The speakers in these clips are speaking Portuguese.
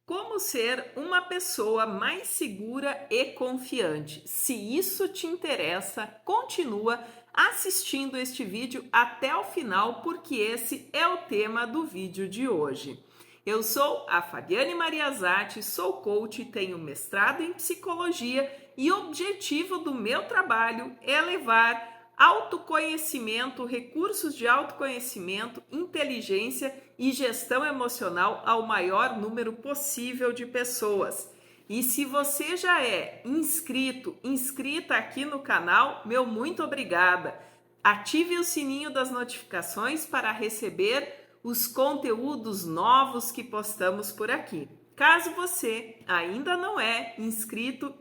Como ser uma pessoa mais segura e confiante? Se isso te interessa, continua assistindo este vídeo até o final, porque esse é o tema do vídeo de hoje. Eu sou a Fabiane Mariazatti, sou coach, tenho mestrado em psicologia e o objetivo do meu trabalho é levar autoconhecimento, recursos de autoconhecimento, inteligência e gestão emocional ao maior número possível de pessoas. E se você já é inscrita aqui no canal, meu muito obrigada. Ative o sininho das notificações para receber os conteúdos novos que postamos por aqui. Caso você ainda não é inscrita,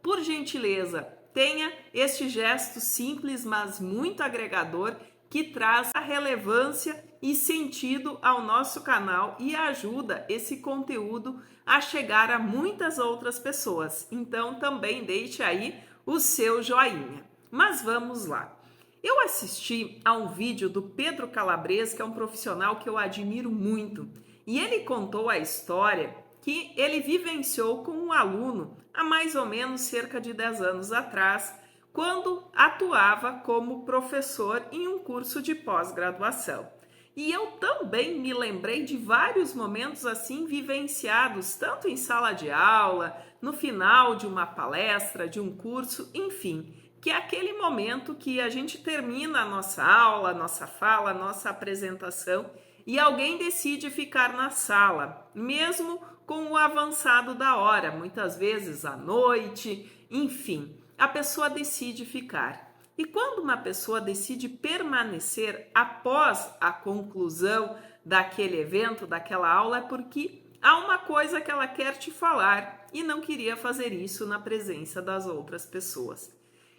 por gentileza, tenha este gesto simples, mas muito agregador, que traz a relevância e sentido ao nosso canal e ajuda esse conteúdo a chegar a muitas outras pessoas. Então também deixe aí o seu joinha. Mas vamos lá. Eu assisti a um vídeo do Pedro Calabres, que é um profissional que eu admiro muito, e ele contou a história que ele vivenciou com um aluno há mais ou menos cerca de 10 anos atrás, quando atuava como professor em um curso de pós-graduação. E eu também me lembrei de vários momentos assim vivenciados, tanto em sala de aula, no final de uma palestra, de um curso, enfim, que é aquele momento que a gente termina a nossa aula, a nossa fala, a nossa apresentação e alguém decide ficar na sala, mesmo com o avançado da hora, muitas vezes à noite, enfim, a pessoa decide ficar. E quando uma pessoa decide permanecer após a conclusão daquele evento, daquela aula, é porque há uma coisa que ela quer te falar e não queria fazer isso na presença das outras pessoas.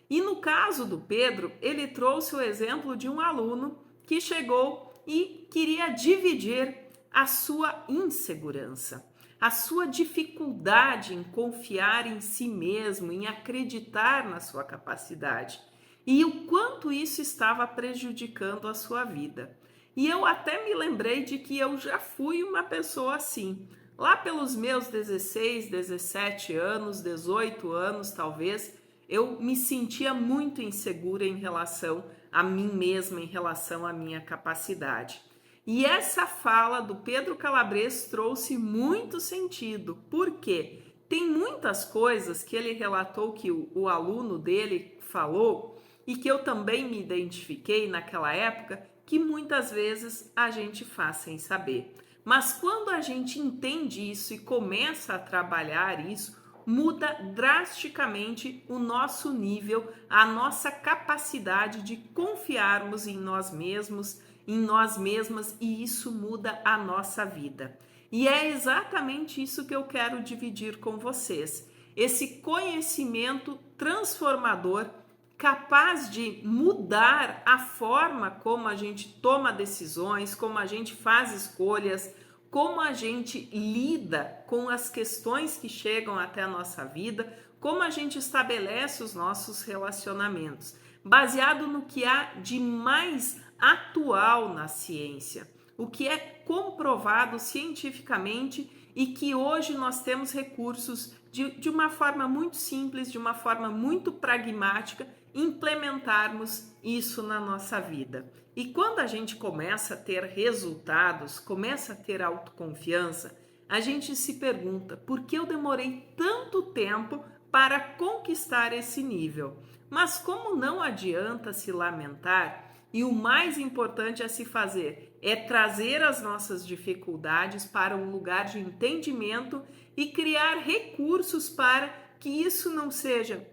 E no caso do Pedro, ele trouxe o exemplo de um aluno que chegou e queria dividir a sua insegurança, a sua dificuldade em confiar em si mesmo, em acreditar na sua capacidade e o quanto isso estava prejudicando a sua vida. E eu até me lembrei de que eu já fui uma pessoa assim, lá pelos meus 16, 17 anos, 18 anos talvez, eu me sentia muito insegura em relação a mim mesma, em relação à minha capacidade. E essa fala do Pedro Calabres trouxe muito sentido, porque tem muitas coisas que ele relatou que o aluno dele falou e que eu também me identifiquei naquela época, que muitas vezes a gente faz sem saber. Mas quando a gente entende isso e começa a trabalhar isso, muda drasticamente o nosso nível, a nossa capacidade de confiarmos em nós mesmos, em nós mesmas, e isso muda a nossa vida. E é exatamente isso que eu quero dividir com vocês. Esse conhecimento transformador, capaz de mudar a forma como a gente toma decisões, como a gente faz escolhas, como a gente lida com as questões que chegam até a nossa vida, como a gente estabelece os nossos relacionamentos, baseado no que há de mais atual na ciência, o que é comprovado cientificamente e que hoje nós temos recursos de uma forma muito simples, de uma forma muito pragmática, implementarmos isso na nossa vida. E quando a gente começa a ter resultados, começa a ter autoconfiança, a gente se pergunta por que eu demorei tanto tempo para conquistar esse nível. Mas como não adianta se lamentar, e o mais importante a se fazer é trazer as nossas dificuldades para um lugar de entendimento e criar recursos para que isso não seja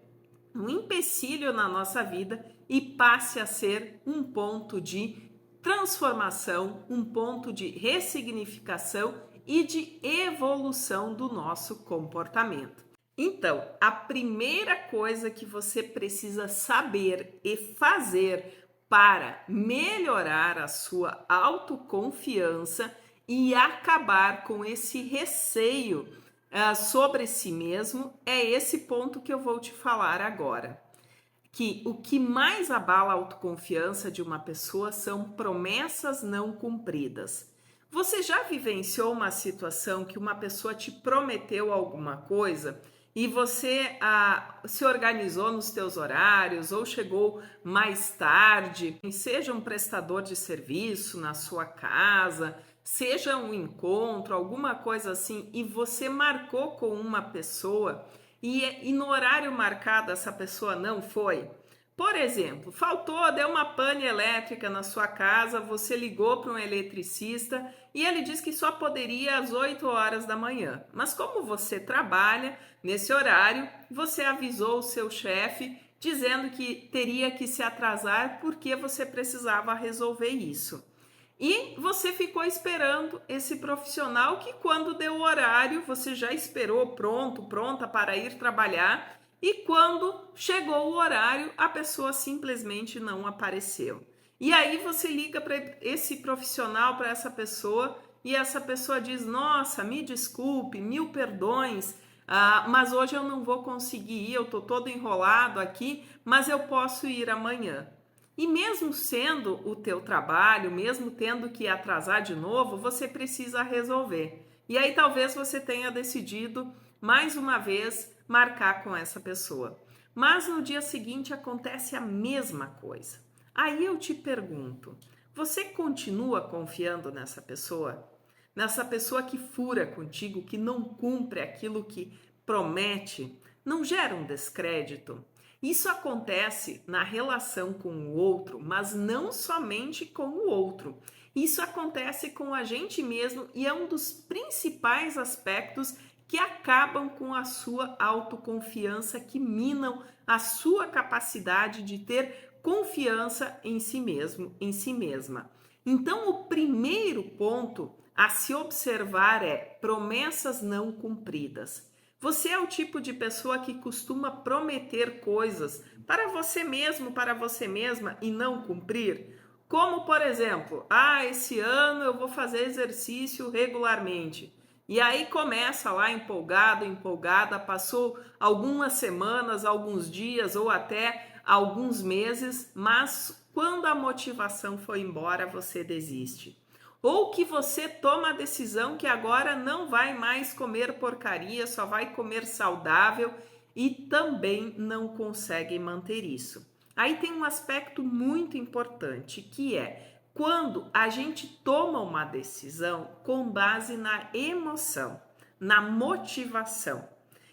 um empecilho na nossa vida e passe a ser um ponto de transformação, um ponto de ressignificação e de evolução do nosso comportamento. Então, a primeira coisa que você precisa saber e fazer para melhorar a sua autoconfiança e acabar com esse receio sobre si mesmo é esse ponto que eu vou te falar agora. Que o que mais abala a autoconfiança de uma pessoa são promessas não cumpridas. Você já vivenciou uma situação que uma pessoa te prometeu alguma coisa e você se organizou nos teus horários ou chegou mais tarde, seja um prestador de serviço na sua casa, seja um encontro, alguma coisa assim, e você marcou com uma pessoa e no horário marcado essa pessoa não foi? Por exemplo, faltou, deu uma pane elétrica na sua casa, você ligou para um eletricista e ele disse que só poderia às 8 horas da manhã. Mas como você trabalha nesse horário, você avisou o seu chefe dizendo que teria que se atrasar porque você precisava resolver isso. E você ficou esperando esse profissional que quando deu o horário, você já esperou pronta para ir trabalhar. E quando chegou o horário, a pessoa simplesmente não apareceu. E aí você liga para esse profissional, para essa pessoa, e essa pessoa diz: nossa, me desculpe, mil perdões, mas hoje eu não vou conseguir ir, eu estou todo enrolado aqui, mas eu posso ir amanhã. E mesmo sendo o teu trabalho, mesmo tendo que atrasar de novo, você precisa resolver. E aí talvez você tenha decidido mais uma vez marcar com essa pessoa. Mas no dia seguinte acontece a mesma coisa. Aí eu te pergunto, você continua confiando nessa pessoa? Nessa pessoa que fura contigo, que não cumpre aquilo que promete? Não gera um descrédito? Isso acontece na relação com o outro, mas não somente com o outro. Isso acontece com a gente mesmo e é um dos principais aspectos que acabam com a sua autoconfiança, que minam a sua capacidade de ter confiança em si mesmo, em si mesma. Então, o primeiro ponto a se observar é promessas não cumpridas. Você é o tipo de pessoa que costuma prometer coisas para você mesmo, para você mesma e não cumprir? Como, por exemplo, esse ano eu vou fazer exercício regularmente. E aí começa lá empolgado, empolgada, passou algumas semanas, alguns dias ou até alguns meses, mas quando a motivação foi embora, você desiste. Ou que você toma a decisão que agora não vai mais comer porcaria, só vai comer saudável e também não consegue manter isso. Aí tem um aspecto muito importante que é quando a gente toma uma decisão com base na emoção, na motivação.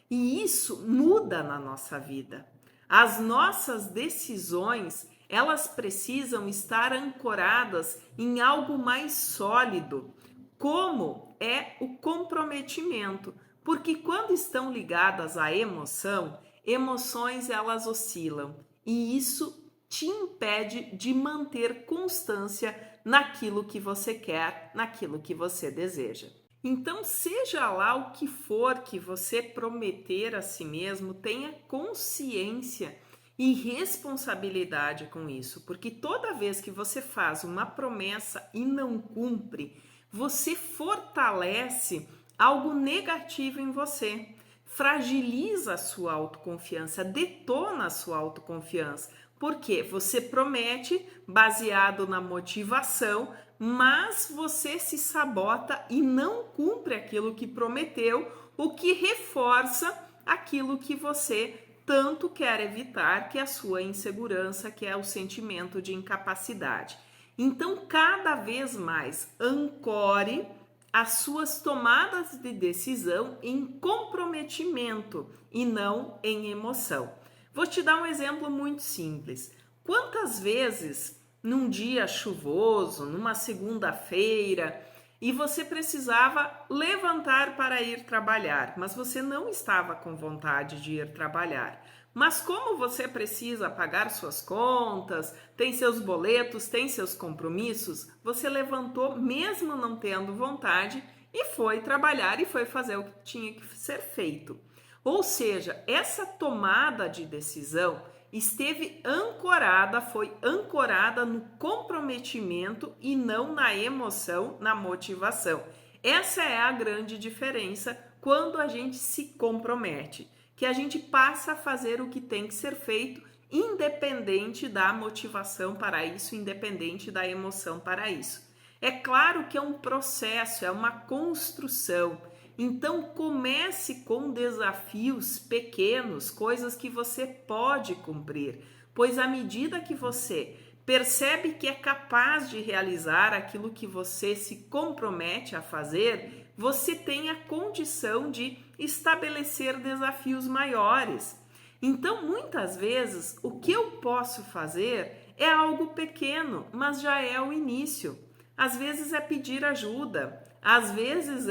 E isso muda na nossa vida. As nossas decisões, elas precisam estar ancoradas em algo mais sólido, como é o comprometimento, porque quando estão ligadas à emoção, emoções elas oscilam e isso te impede de manter constância naquilo que você quer, naquilo que você deseja. Então, seja lá o que for que você prometer a si mesmo, tenha consciência e responsabilidade com isso, porque toda vez que você faz uma promessa e não cumpre, você fortalece algo negativo em você, fragiliza a sua autoconfiança, detona a sua autoconfiança, porque você promete baseado na motivação, mas você se sabota e não cumpre aquilo que prometeu, o que reforça aquilo que você tanto quer evitar, que é a sua insegurança, que é o sentimento de incapacidade. Então, cada vez mais ancore as suas tomadas de decisão em comprometimento e não em emoção. Vou te dar um exemplo muito simples. Quantas vezes num dia chuvoso, numa segunda-feira, e você precisava levantar para ir trabalhar, mas você não estava com vontade de ir trabalhar. Mas como você precisa pagar suas contas, tem seus boletos, tem seus compromissos, você levantou mesmo não tendo vontade e foi trabalhar e foi fazer o que tinha que ser feito. Ou seja, essa tomada de decisão esteve ancorada, foi ancorada no comprometimento e não na emoção, na motivação. Essa é a grande diferença quando a gente se compromete, que a gente passa a fazer o que tem que ser feito, independente da motivação para isso, independente da emoção para isso. É claro que é um processo, é uma construção. Então comece com desafios pequenos, coisas que você pode cumprir, pois à medida que você percebe que é capaz de realizar aquilo que você se compromete a fazer, você tem a condição de estabelecer desafios maiores. Então, muitas vezes, o que eu posso fazer é algo pequeno, mas já é o início. Às vezes é pedir ajuda, às vezes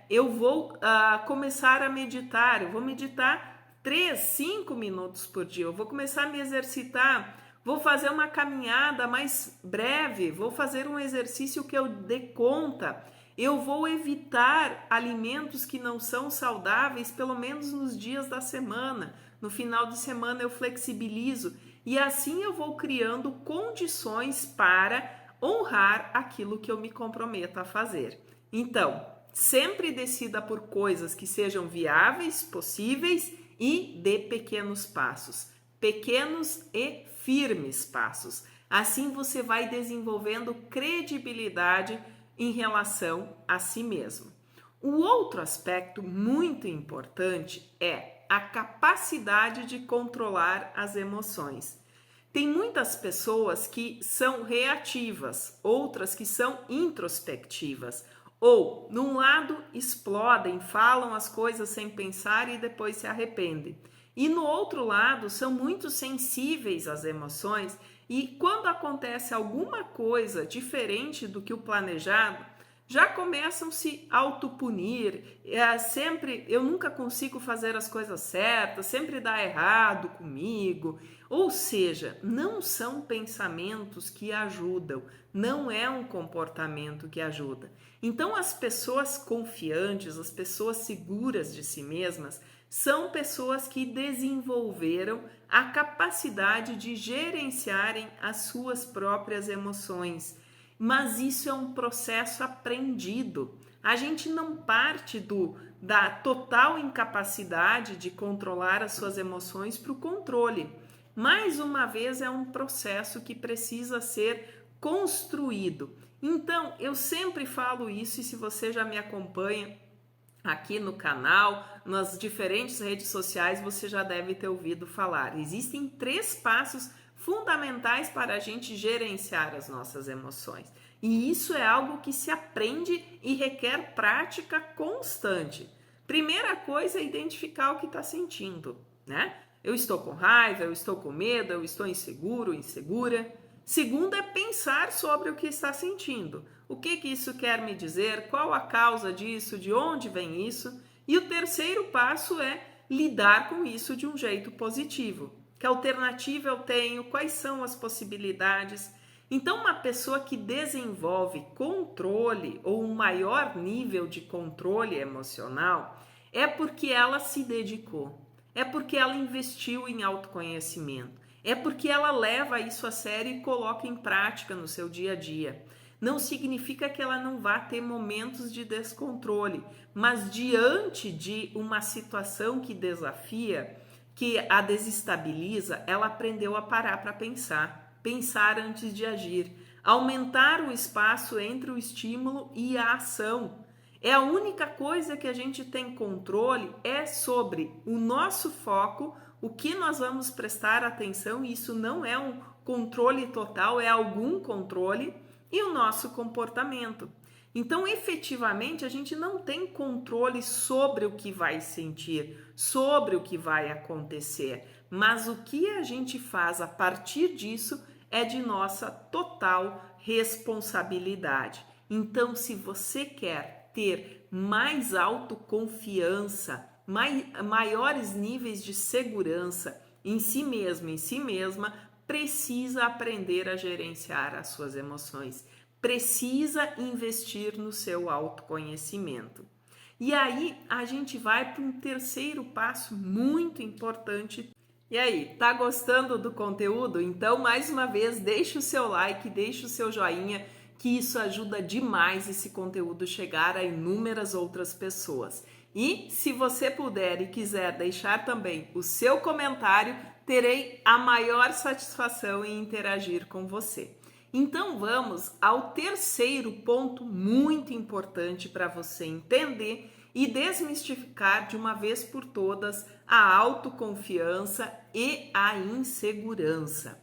eu vou começar a meditar, eu vou meditar 3, 5 minutos por dia, eu vou começar a me exercitar, vou fazer uma caminhada mais breve, vou fazer um exercício que eu dê conta, eu vou evitar alimentos que não são saudáveis, pelo menos nos dias da semana. No final de semana eu flexibilizo e assim eu vou criando condições para honrar aquilo que eu me comprometo a fazer. Então, sempre decida por coisas que sejam viáveis, possíveis e dê pequenos passos. Pequenos e firmes passos. Assim você vai desenvolvendo credibilidade em relação a si mesmo. O outro aspecto muito importante é a capacidade de controlar as emoções. Tem muitas pessoas que são reativas, outras que são introspectivas, ou num lado explodem, falam as coisas sem pensar e depois se arrependem. E no outro lado são muito sensíveis às emoções e quando acontece alguma coisa diferente do que o planejado, já começam a se autopunir, sempre eu nunca consigo fazer as coisas certas, sempre dá errado comigo. Ou seja, não são pensamentos que ajudam, não é um comportamento que ajuda. Então as pessoas confiantes, as pessoas seguras de si mesmas, são pessoas que desenvolveram a capacidade de gerenciarem as suas próprias emoções. Mas isso é um processo aprendido. A gente não parte da total incapacidade de controlar as suas emoções para o controle. Mais uma vez, é um processo que precisa ser construído. Então, eu sempre falo isso e se você já me acompanha aqui no canal, nas diferentes redes sociais, você já deve ter ouvido falar. Existem 3 passos fundamentais para a gente gerenciar as nossas emoções. E isso é algo que se aprende e requer prática constante. Primeira coisa é identificar o que está sentindo, né? Eu estou com raiva, eu estou com medo, eu estou inseguro, insegura. Segundo é pensar sobre o que está sentindo. O que isso quer me dizer? Qual a causa disso? De onde vem isso? E o terceiro passo é lidar com isso de um jeito positivo. Que alternativa eu tenho? Quais são as possibilidades? Então, uma pessoa que desenvolve controle ou um maior nível de controle emocional é porque ela se dedicou, é porque ela investiu em autoconhecimento, é porque ela leva isso a sério e coloca em prática no seu dia a dia. Não significa que ela não vá ter momentos de descontrole, mas diante de uma situação que desafia, que a desestabiliza, ela aprendeu a parar para pensar antes de agir, aumentar o espaço entre o estímulo e a ação. É a única coisa que a gente tem controle é sobre o nosso foco, o que nós vamos prestar atenção, e isso não é um controle total, é algum controle, e o nosso comportamento. Então, efetivamente, a gente não tem controle sobre o que vai sentir, sobre o que vai acontecer, mas o que a gente faz a partir disso é de nossa total responsabilidade. Então, se você quer ter mais autoconfiança, maiores níveis de segurança em si mesmo, em si mesma, precisa aprender a gerenciar as suas emoções, precisa investir no seu autoconhecimento. E aí a gente vai para um terceiro passo muito importante. E aí, tá gostando do conteúdo? Então, mais uma vez, deixa o seu like, deixa o seu joinha, que isso ajuda demais esse conteúdo chegar a inúmeras outras pessoas. E se você puder e quiser deixar também o seu comentário, terei a maior satisfação em interagir com você. Então vamos ao terceiro ponto muito importante para você entender e desmistificar de uma vez por todas a autoconfiança e a insegurança.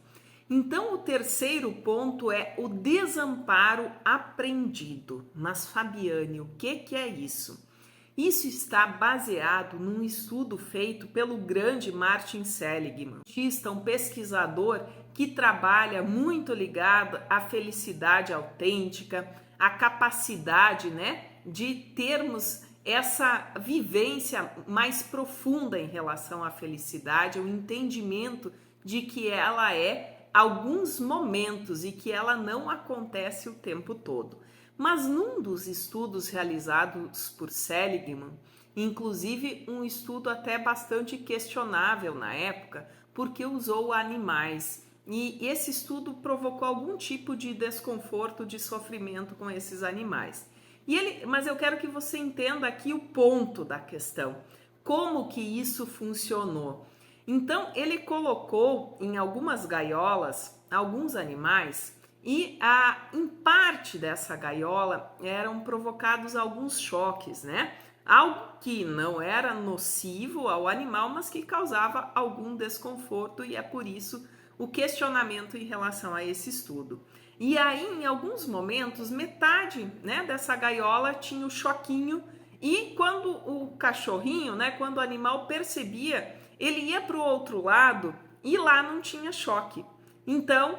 Então, o terceiro ponto é o desamparo aprendido. Mas, Fabiane, o que é isso? Isso está baseado num estudo feito pelo grande Martin Seligman, um pesquisador que trabalha muito ligado à felicidade autêntica, à capacidade, de termos essa vivência mais profunda em relação à felicidade, o entendimento de que ela é alguns momentos e que ela não acontece o tempo todo. Mas num dos estudos realizados por Seligman, inclusive um estudo até bastante questionável na época, porque usou animais, e esse estudo provocou algum tipo de desconforto, de sofrimento com esses animais. Mas eu quero que você entenda aqui o ponto da questão, como que isso funcionou. Então, ele colocou em algumas gaiolas alguns animais e em parte dessa gaiola eram provocados alguns choques, Algo que não era nocivo ao animal, mas que causava algum desconforto, e é por isso o questionamento em relação a esse estudo. E aí, em alguns momentos, metade, dessa gaiola tinha o choquinho, e quando o cachorrinho, quando o animal percebia, ele ia para o outro lado e lá não tinha choque. Então,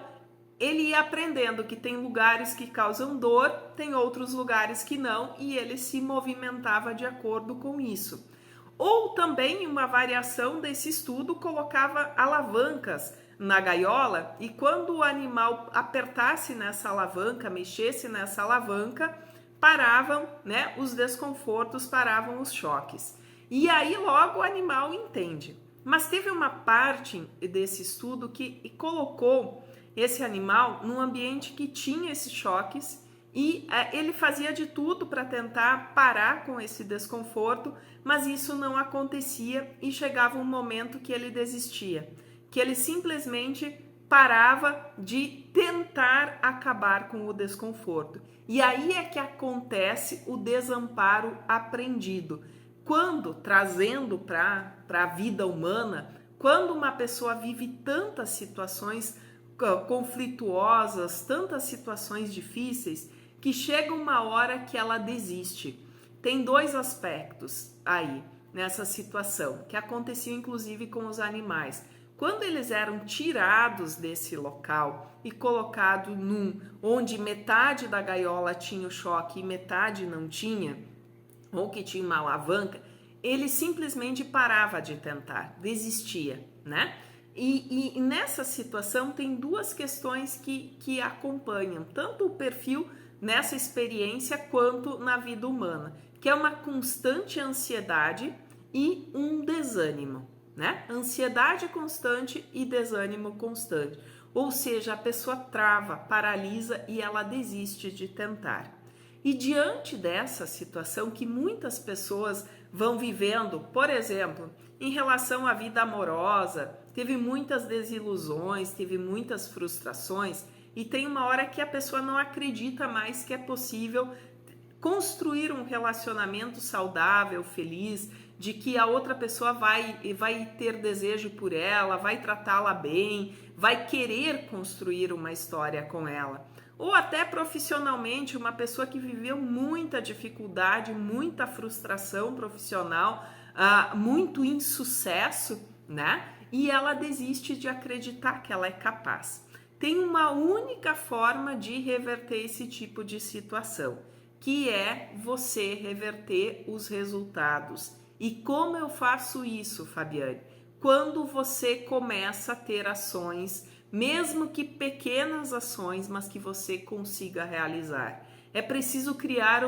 ele ia aprendendo que tem lugares que causam dor, tem outros lugares que não, e ele se movimentava de acordo com isso. Ou também, uma variação desse estudo, colocava alavancas na gaiola, e quando o animal apertasse nessa alavanca, mexesse nessa alavanca, paravam, os desconfortos, paravam os choques. E aí logo o animal entende. Mas teve uma parte desse estudo que colocou esse animal num ambiente que tinha esses choques, e ele fazia de tudo para tentar parar com esse desconforto, mas isso não acontecia, e chegava um momento que ele desistia, que ele simplesmente parava de tentar acabar com o desconforto. E aí é que acontece o desamparo aprendido. Quando, trazendo para a vida humana, quando uma pessoa vive tantas situações conflituosas, tantas situações difíceis, que chega uma hora que ela desiste. Tem dois aspectos aí nessa situação, que acontecia inclusive com os animais. Quando eles eram tirados desse local e colocados onde metade da gaiola tinha o choque e metade não tinha, ou que tinha uma alavanca, ele simplesmente parava de tentar, desistia, E nessa situação tem duas questões que acompanham tanto o perfil nessa experiência quanto na vida humana, que é uma constante ansiedade e um desânimo, Ansiedade constante e desânimo constante. Ou seja, a pessoa trava, paralisa e ela desiste de tentar. E diante dessa situação que muitas pessoas vão vivendo, por exemplo, em relação à vida amorosa, teve muitas desilusões, teve muitas frustrações, e tem uma hora que a pessoa não acredita mais que é possível construir um relacionamento saudável, feliz, de que a outra pessoa vai ter desejo por ela, vai tratá-la bem, vai querer construir uma história com ela. Ou até profissionalmente, uma pessoa que viveu muita dificuldade, muita frustração profissional, muito insucesso, E ela desiste de acreditar que ela é capaz. Tem uma única forma de reverter esse tipo de situação, que é você reverter os resultados. E como eu faço isso, Fabiane? Quando você começa a ter ações, mesmo que pequenas ações, mas que você consiga realizar. É preciso criar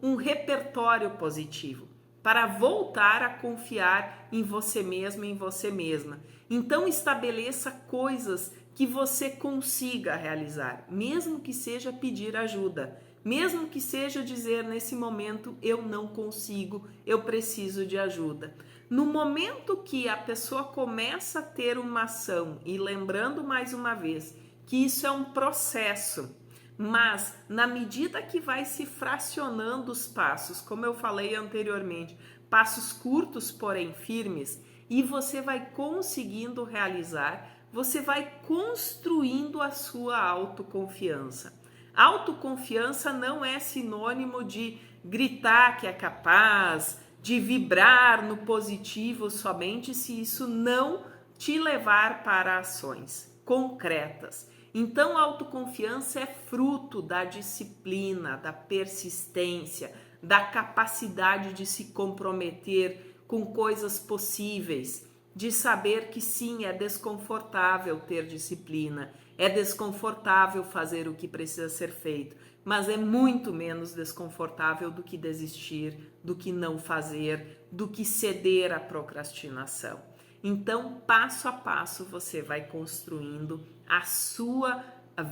um repertório positivo para voltar a confiar em você mesmo e em você mesma. Então estabeleça coisas que você consiga realizar, mesmo que seja pedir ajuda, mesmo que seja dizer nesse momento eu não consigo, eu preciso de ajuda. No momento que a pessoa começa a ter uma ação, e lembrando mais uma vez que isso é um processo, mas na medida que vai se fracionando os passos, como eu falei anteriormente, passos curtos, porém firmes, e você vai conseguindo realizar, você vai construindo a sua autoconfiança. Autoconfiança não é sinônimo de gritar que é capaz, de vibrar no positivo somente se isso não te levar para ações concretas. Então, a autoconfiança é fruto da disciplina, da persistência, da capacidade de se comprometer com coisas possíveis, de saber que sim, é desconfortável ter disciplina, é desconfortável fazer o que precisa ser feito, mas é muito menos desconfortável do que desistir, do que não fazer, do que ceder à procrastinação. Então, passo a passo, você vai construindo a sua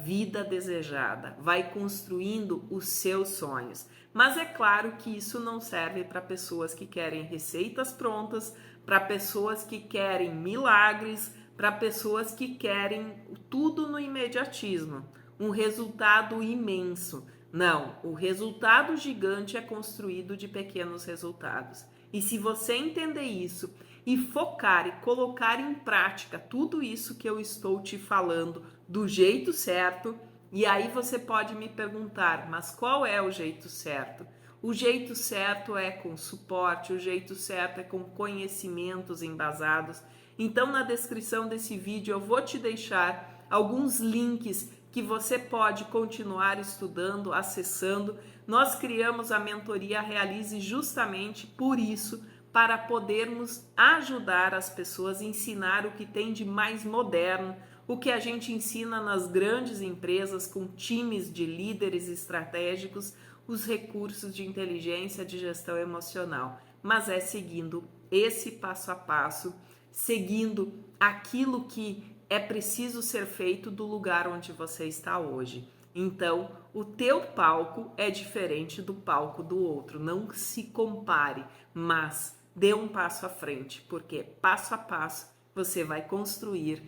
vida desejada, vai construindo os seus sonhos. Mas é claro que isso não serve para pessoas que querem receitas prontas, para pessoas que querem milagres, para pessoas que querem tudo no imediatismo, um resultado imenso. Não, o resultado gigante é construído de pequenos resultados. E se você entender isso e focar e colocar em prática tudo isso que eu estou te falando do jeito certo, e aí você pode me perguntar, mas qual é o jeito certo? O jeito certo é com suporte, o jeito certo é com conhecimentos embasados. Então, na descrição desse vídeo eu vou te deixar alguns links que você pode continuar estudando, acessando. Nós criamos a mentoria Realize justamente por isso, para podermos ajudar as pessoas a ensinar o que tem de mais moderno, o que a gente ensina nas grandes empresas com times de líderes estratégicos, os recursos de inteligência de gestão emocional, mas é seguindo esse passo a passo, seguindo aquilo que é preciso ser feito do lugar onde você está hoje. Então, o teu palco é diferente do palco do outro, não se compare, mas dê um passo à frente, porque passo a passo você vai construir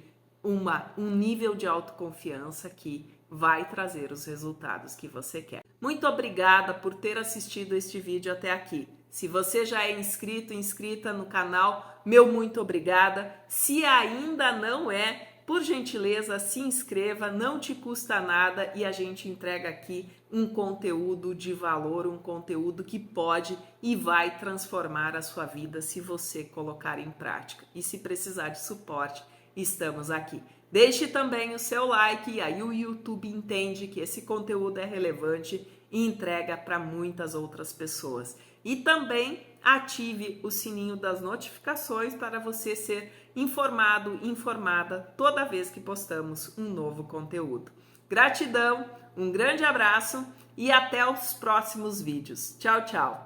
um nível de autoconfiança que vai trazer os resultados que você quer. Muito obrigada por ter assistido este vídeo até aqui. Se você já é inscrito, inscrita no canal, meu muito obrigada. Se ainda não é, por gentileza, se inscreva, não te custa nada e a gente entrega aqui um conteúdo de valor, um conteúdo que pode e vai transformar a sua vida se você colocar em prática. E se precisar de suporte, estamos aqui. Deixe também o seu like e aí o YouTube entende que esse conteúdo é relevante e entrega para muitas outras pessoas. E também ative o sininho das notificações para você ser informado, informada toda vez que postamos um novo conteúdo. Gratidão, um grande abraço e até os próximos vídeos. Tchau, tchau!